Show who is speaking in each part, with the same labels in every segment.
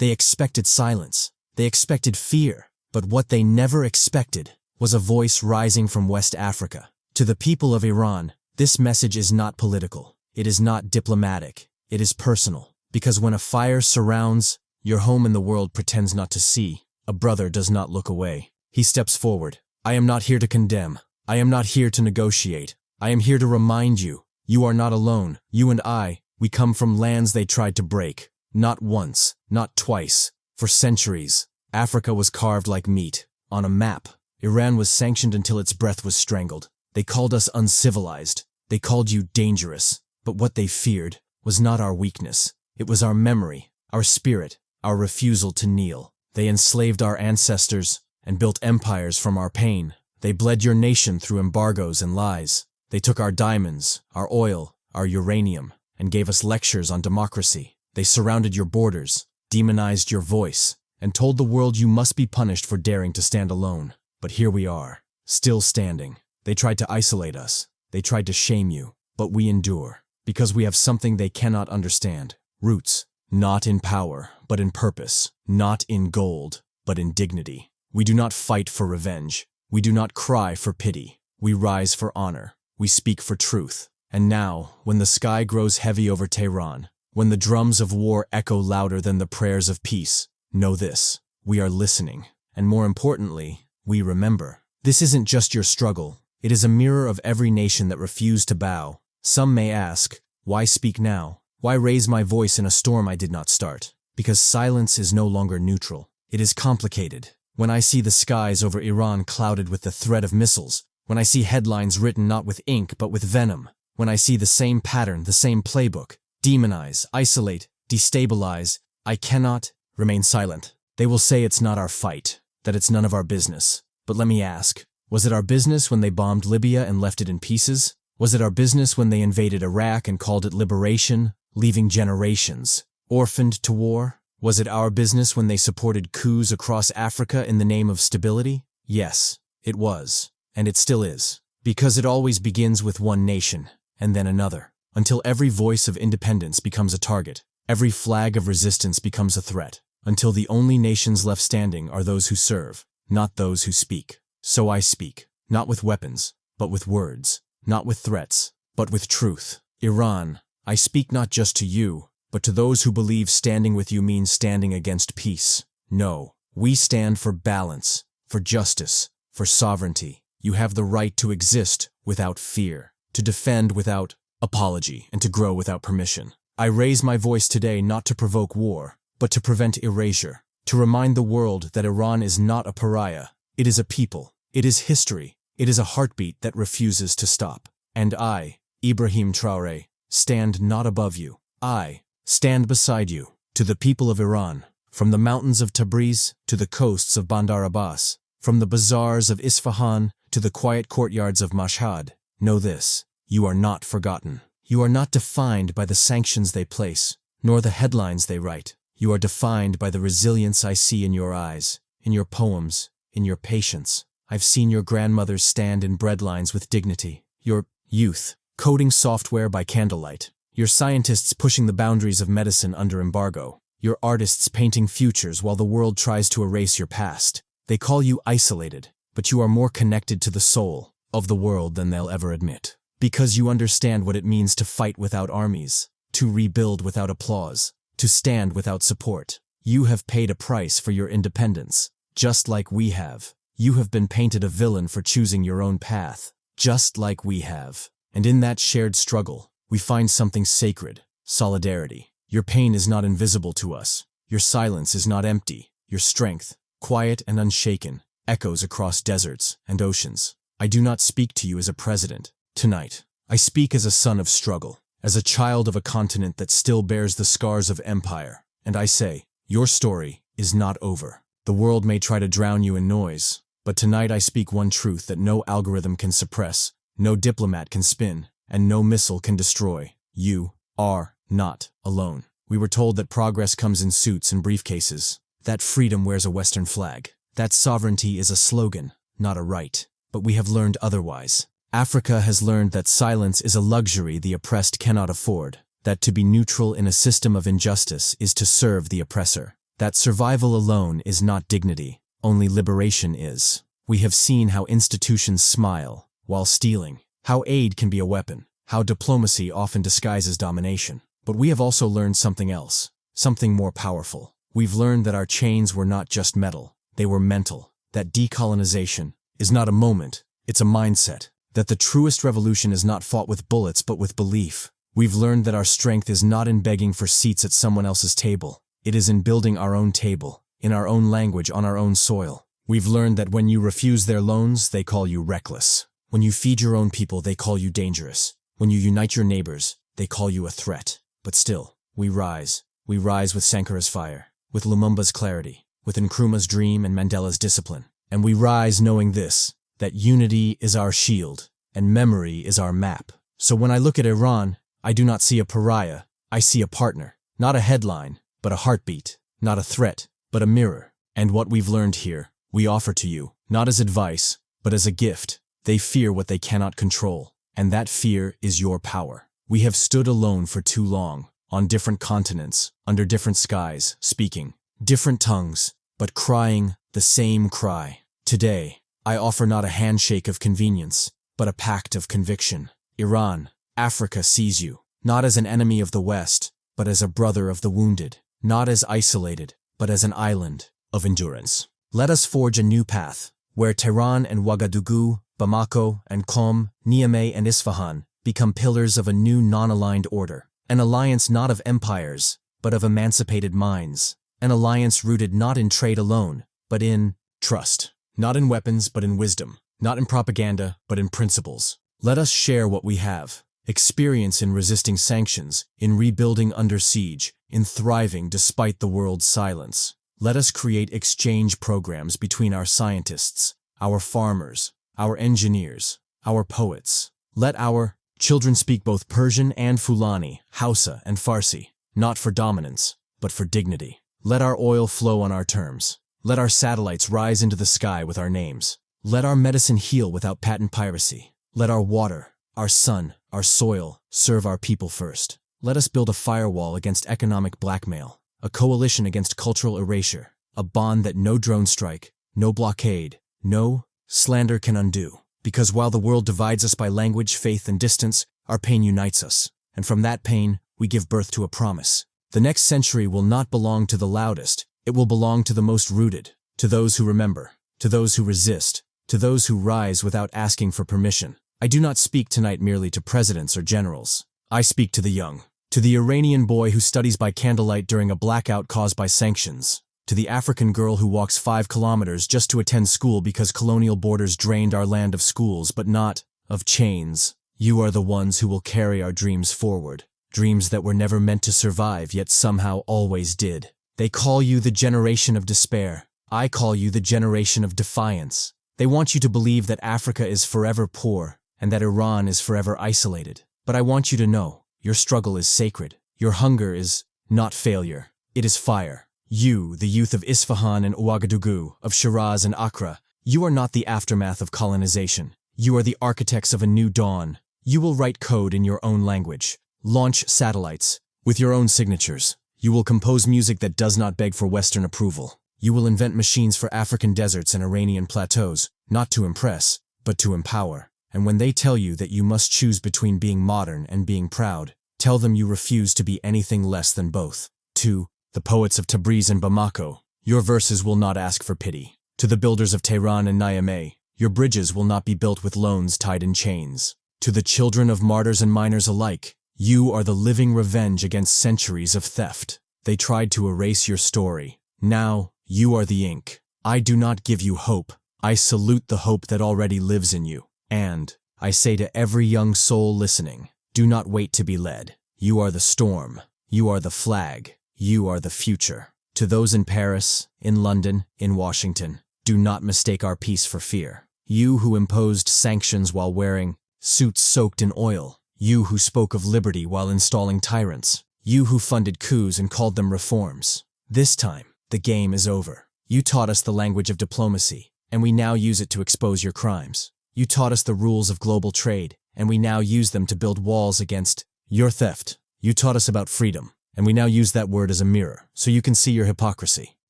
Speaker 1: They expected silence. They expected fear. But what they never expected was a voice rising from West Africa. To the people of Iran, this message is not political. It is not diplomatic. It is personal. Because when a fire surrounds, your home in the world pretends not to see. A brother does not look away. He steps forward. I am not here to condemn. I am not here to negotiate. I am here to remind you, you are not alone. You and I, we come from lands they tried to break. Not once, not twice, for centuries. Africa was carved like meat, on a map. Iran was sanctioned until its breath was strangled. They called us uncivilized. They called you dangerous. But what they feared was not our weakness. It was our memory, our spirit, our refusal to kneel. They enslaved our ancestors and built empires from our pain. They bled your nation through embargoes and lies. They took our diamonds, our oil, our uranium, and gave us lectures on democracy. They surrounded your borders, demonized your voice, and told the world you must be punished for daring to stand alone. But here we are, still standing. They tried to isolate us. They tried to shame you. But we endure, because we have something they cannot understand. Roots, not in power, but in purpose. Not in gold, but in dignity. We do not fight for revenge. We do not cry for pity. We rise for honor. We speak for truth. And now, when the sky grows heavy over Tehran, when the drums of war echo louder than the prayers of peace, know this: we are listening. And more importantly, we remember. This isn't just your struggle. It is a mirror of every nation that refused to bow. Some may ask, why speak now? Why raise my voice in a storm I did not start? Because silence is no longer neutral. It is complicated. When I see the skies over Iran clouded with the threat of missiles, when I see headlines written not with ink but with venom, when I see the same pattern, the same playbook, demonize, isolate, destabilize, I cannot remain silent. They will say it's not our fight, that it's none of our business. But let me ask, was it our business when they bombed Libya and left it in pieces? Was it our business when they invaded Iraq and called it liberation, leaving generations orphaned to war? Was it our business when they supported coups across Africa in the name of stability? Yes, it was, and it still is. Because it always begins with one nation, and then another, until every voice of independence becomes a target, every flag of resistance becomes a threat, until the only nations left standing are those who serve, not those who speak. So I speak, not with weapons, but with words, not with threats, but with truth. Iran, I speak not just to you, but to those who believe standing with you means standing against peace. No, we stand for balance, for justice, for sovereignty. You have the right to exist without fear, to defend without apology, and to grow without permission. I raise my voice today not to provoke war, but to prevent erasure, to remind the world that Iran is not a pariah. It is a people. It is history. It is a heartbeat that refuses to stop. And I, Ibrahim Traoré, stand not above you. I stand beside you. To the people of Iran, from the mountains of Tabriz to the coasts of Bandar Abbas, from the bazaars of Isfahan to the quiet courtyards of Mashhad, know this: you are not forgotten. You are not defined by the sanctions they place, nor the headlines they write. You are defined by the resilience I see in your eyes, in your poems, in your patience. I've seen your grandmothers stand in breadlines with dignity, your youth coding software by candlelight, your scientists pushing the boundaries of medicine under embargo, your artists painting futures while the world tries to erase your past. They call you isolated, but you are more connected to the soul of the world than they'll ever admit. Because you understand what it means to fight without armies, to rebuild without applause, to stand without support. You have paid a price for your independence. Just like we have. You have been painted a villain for choosing your own path. Just like we have. And in that shared struggle, we find something sacred: solidarity. Your pain is not invisible to us. Your silence is not empty. Your strength, quiet and unshaken, echoes across deserts and oceans. I do not speak to you as a president. Tonight, I speak as a son of struggle, as a child of a continent that still bears the scars of empire. And I say, your story is not over. The world may try to drown you in noise, but tonight I speak one truth that no algorithm can suppress, no diplomat can spin, and no missile can destroy. You are not alone. We were told that progress comes in suits and briefcases, that freedom wears a Western flag, that sovereignty is a slogan, not a right. But we have learned otherwise. Africa has learned that silence is a luxury the oppressed cannot afford, that to be neutral in a system of injustice is to serve the oppressor, that survival alone is not dignity, only liberation is. We have seen how institutions smile while stealing, how aid can be a weapon, how diplomacy often disguises domination. But we have also learned something else, something more powerful. We've learned that our chains were not just metal, they were mental, that decolonization is not a moment, it's a mindset, that the truest revolution is not fought with bullets but with belief. We've learned that our strength is not in begging for seats at someone else's table, it is in building our own table, in our own language, on our own soil. We've learned that when you refuse their loans, they call you reckless. When you feed your own people, they call you dangerous. When you unite your neighbors, they call you a threat. But still, we rise. We rise with Sankara's fire, with Lumumba's clarity, with Nkrumah's dream and Mandela's discipline. And we rise knowing this, that unity is our shield, and memory is our map. So when I look at Iran, I do not see a pariah, I see a partner. Not a headline, but a heartbeat. Not a threat, but a mirror. And what we've learned here, we offer to you, not as advice, but as a gift. They fear what they cannot control, and that fear is your power. We have stood alone for too long, on different continents, under different skies, speaking different tongues, but crying the same cry. Today, I offer not a handshake of convenience, but a pact of conviction. Iran, Africa sees you, not as an enemy of the West, but as a brother of the wounded, not as isolated, but as an island of endurance. Let us forge a new path, where Tehran and Ouagadougou, Bamako and Qom, Niamey and Isfahan become pillars of a new non-aligned order, an alliance not of empires, but of emancipated minds, an alliance rooted not in trade alone, but in trust, not in weapons, but in wisdom, not in propaganda, but in principles. Let us share what we have, experience in resisting sanctions, in rebuilding under siege, in thriving despite the world's silence. Let us create exchange programs between our scientists, our farmers, our engineers, our poets. Let our children speak both Persian and Fulani, Hausa and Farsi, not for dominance, but for dignity. Let our oil flow on our terms. Let our satellites rise into the sky with our names. Let our medicine heal without patent piracy. Let our water, our sun, our soil serve our people first. Let us build a firewall against economic blackmail, a coalition against cultural erasure, a bond that no drone strike, no blockade, no slander can undo. Because while the world divides us by language, faith, and distance, our pain unites us, and from that pain, we give birth to a promise. The next century will not belong to the loudest, it will belong to the most rooted, to those who remember, to those who resist, to those who rise without asking for permission. I do not speak tonight merely to presidents or generals. I speak to the young, to the Iranian boy who studies by candlelight during a blackout caused by sanctions, to the African girl who walks 5 kilometers just to attend school because colonial borders drained our land of schools, but not of chains. You are the ones who will carry our dreams forward, dreams that were never meant to survive yet somehow always did. They call you the generation of despair. I call you the generation of defiance. They want you to believe that Africa is forever poor and that Iran is forever isolated. But I want you to know, your struggle is sacred. Your hunger is not failure. It is fire. You, the youth of Isfahan and Ouagadougou, of Shiraz and Accra, you are not the aftermath of colonization. You are the architects of a new dawn. You will write code in your own language, launch satellites with your own signatures. You will compose music that does not beg for Western approval. You will invent machines for African deserts and Iranian plateaus, not to impress, but to empower. And when they tell you that you must choose between being modern and being proud, tell them you refuse to be anything less than both. 2. The poets of Tabriz and Bamako, your verses will not ask for pity. To the builders of Tehran and Niamey, your bridges will not be built with loans tied in chains. To the children of martyrs and miners alike, you are the living revenge against centuries of theft. They tried to erase your story. Now, you are the ink. I do not give you hope. I salute the hope that already lives in you. And I say to every young soul listening, do not wait to be led. You are the storm. You are the flag. You are the future. To those in Paris, in London, in Washington, do not mistake our peace for fear. You who imposed sanctions while wearing suits soaked in oil. You who spoke of liberty while installing tyrants. You who funded coups and called them reforms. This time, the game is over. You taught us the language of diplomacy, and we now use it to expose your crimes. You taught us the rules of global trade, and we now use them to build walls against your theft. You taught us about freedom, And we now use that word as a mirror, so you can see your hypocrisy.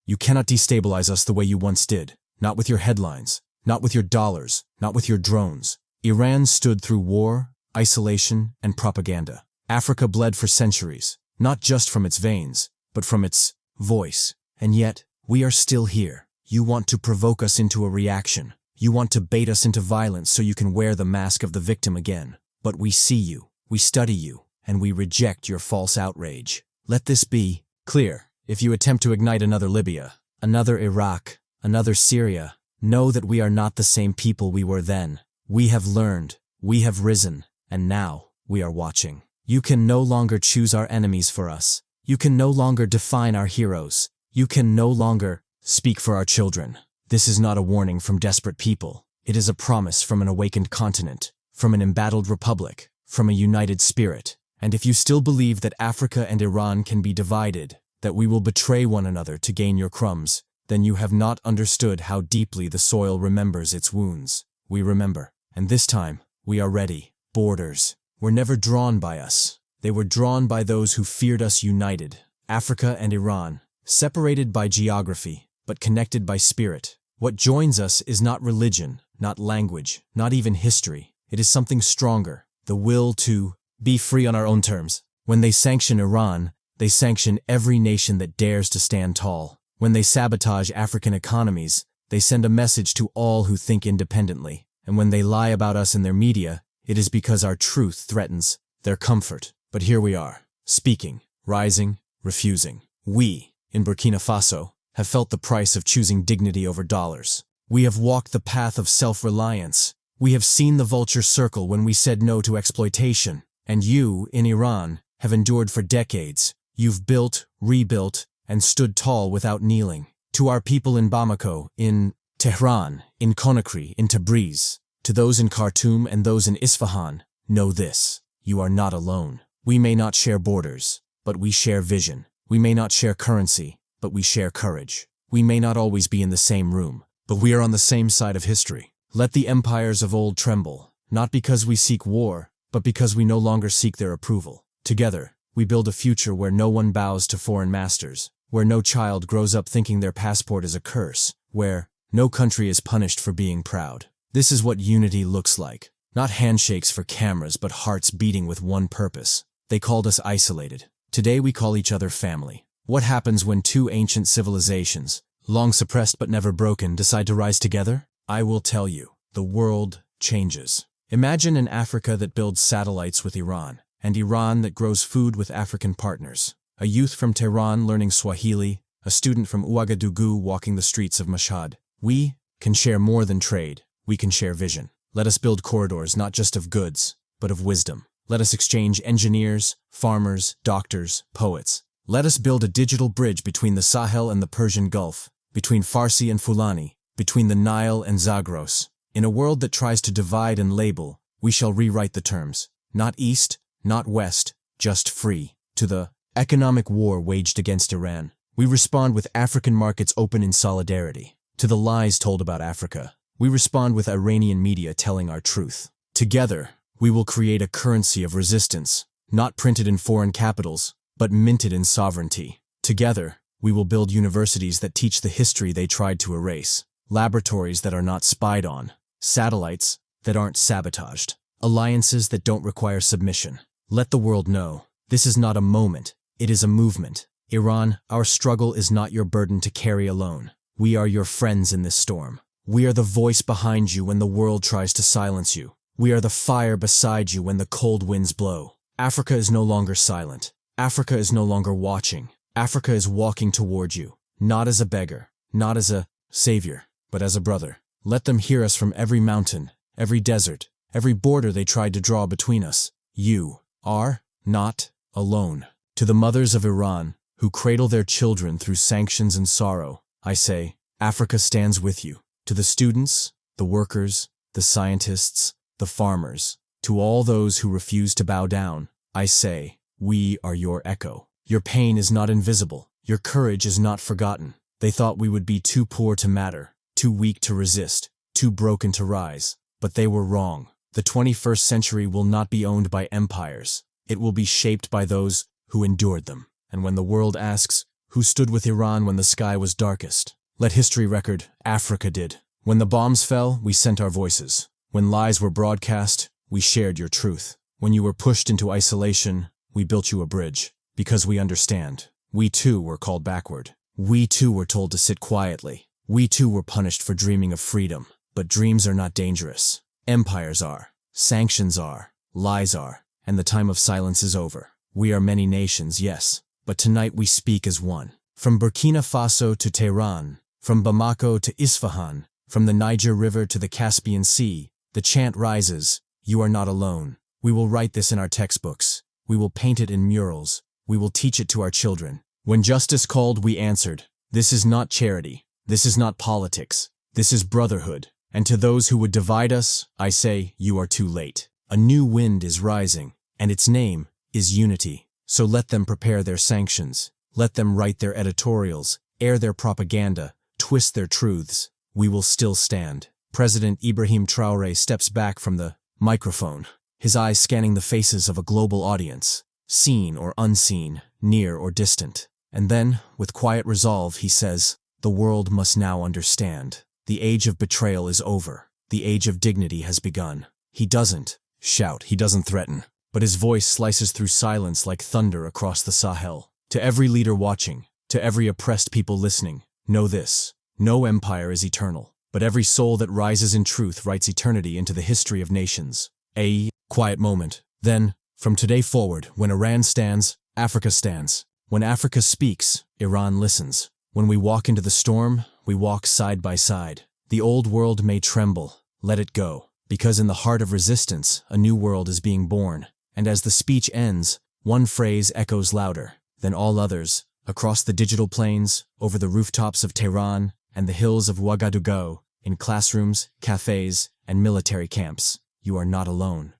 Speaker 1: You cannot destabilize us the way you once did. Not with your headlines, not with your dollars, not with your drones. Iran stood through war, isolation, and propaganda. Africa bled for centuries, not just from its veins, but from its voice. And yet, we are still here. You want to provoke us into a reaction. You want to bait us into violence so you can wear the mask of the victim again. But we see you, we study you, and we reject your false outrage. Let this be clear. If you attempt to ignite another Libya, another Iraq, another Syria, know that we are not the same people we were then. We have learned, we have risen, and now we are watching. You can no longer choose our enemies for us. You can no longer define our heroes. You can no longer speak for our children. This is not a warning from desperate people. It is a promise from an awakened continent, from an embattled republic, from a united spirit. And if you still believe that Africa and Iran can be divided, that we will betray one another to gain your crumbs, then you have not understood how deeply the soil remembers its wounds. We remember, and this time, we are ready. Borders were never drawn by us. They were drawn by those who feared us united. Africa and Iran, separated by geography, but connected by spirit. What joins us is not religion, not language, not even history. It is something stronger, the will to be free on our own terms. When they sanction Iran, they sanction every nation that dares to stand tall. When they sabotage African economies, they send a message to all who think independently. And when they lie about us in their media, it is because our truth threatens their comfort. But here we are, speaking, rising, refusing. We, in Burkina Faso, have felt the price of choosing dignity over dollars. We have walked the path of self-reliance. We have seen the vulture circle when we said no to exploitation. And you, in Iran, have endured for decades. You've built, rebuilt, and stood tall without kneeling. To our people in Bamako, in Tehran, in Conakry, in Tabriz, to those in Khartoum and those in Isfahan, know this: you are not alone. We may not share borders, but we share vision. We may not share currency, but we share courage. We may not always be in the same room, but we are on the same side of history. Let the empires of old tremble, not because we seek war, but because we no longer seek their approval. Together, we build a future where no one bows to foreign masters, where no child grows up thinking their passport is a curse, where no country is punished for being proud. This is what unity looks like. Not handshakes for cameras, but hearts beating with one purpose. They called us isolated. Today we call each other family. What happens when two ancient civilizations, long suppressed but never broken, decide to rise together? I will tell you, the world changes. Imagine an Africa that builds satellites with Iran, and Iran that grows food with African partners. A youth from Tehran learning Swahili, a student from Ouagadougou walking the streets of Mashhad. We can share more than trade. We can share vision. Let us build corridors not just of goods, but of wisdom. Let us exchange engineers, farmers, doctors, poets. Let us build a digital bridge between the Sahel and the Persian Gulf, between Farsi and Fulani, between the Nile and Zagros. In a world that tries to divide and label, we shall rewrite the terms. Not East, not West, just free. To the economic war waged against Iran, we respond with African markets open in solidarity. To the lies told about Africa, we respond with Iranian media telling our truth. Together, we will create a currency of resistance, not printed in foreign capitals, but minted in sovereignty. Together, we will build universities that teach the history they tried to erase, laboratories that are not spied on, satellites that aren't sabotaged, alliances that don't require submission. Let the world know, this is not a moment, it is a movement. Iran, our struggle is not your burden to carry alone. We are your friends in this storm. We are the voice behind you when the world tries to silence you. We are the fire beside you when the cold winds blow. Africa is no longer silent. Africa is no longer watching. Africa is walking toward you, not as a beggar, not as a savior, but as a brother. Let them hear us from every mountain, every desert, every border they tried to draw between us. You are not alone. To the mothers of Iran, who cradle their children through sanctions and sorrow, I say, Africa stands with you. To the students, the workers, the scientists, the farmers, to all those who refuse to bow down, I say, we are your echo. Your pain is not invisible. Your courage is not forgotten. They thought we would be too poor to matter, too weak to resist, too broken to rise. But they were wrong. The 21st century will not be owned by empires. It will be shaped by those who endured them. And when the world asks, who stood with Iran when the sky was darkest? Let history record, Africa did. When the bombs fell, we sent our voices. When lies were broadcast, we shared your truth. When you were pushed into isolation, we built you a bridge. Because we understand. We too were called backward. We too were told to sit quietly. We too were punished for dreaming of freedom. But dreams are not dangerous. Empires are. Sanctions are. Lies are. And the time of silence is over. We are many nations, yes. But tonight we speak as one. From Burkina Faso to Tehran, from Bamako to Isfahan, from the Niger River to the Caspian Sea, the chant rises, you are not alone. We will write this in our textbooks. We will paint it in murals. We will teach it to our children. When justice called, we answered. This is not charity. This is not politics. This is brotherhood. And to those who would divide us, I say, you are too late. A new wind is rising, and its name is unity. So let them prepare their sanctions. Let them write their editorials, air their propaganda, twist their truths. We will still stand. President Ibrahim Traoré steps back from the microphone, his eyes scanning the faces of a global audience, seen or unseen, near or distant. And then, with quiet resolve, he says, the world must now understand. The age of betrayal is over. The age of dignity has begun. He doesn't shout, he doesn't threaten, but his voice slices through silence like thunder across the Sahel. To every leader watching, to every oppressed people listening, know this: no empire is eternal, but every soul that rises in truth writes eternity into the history of nations. A quiet moment. Then, from today forward, when Iran stands, Africa stands. When Africa speaks, Iran listens. When we walk into the storm, we walk side by side. The old world may tremble. Let it go. Because in the heart of resistance, a new world is being born. And as the speech ends, one phrase echoes louder than all others, across the digital plains, over the rooftops of Tehran and the hills of Ouagadougou, in classrooms, cafes, and military camps. You are not alone.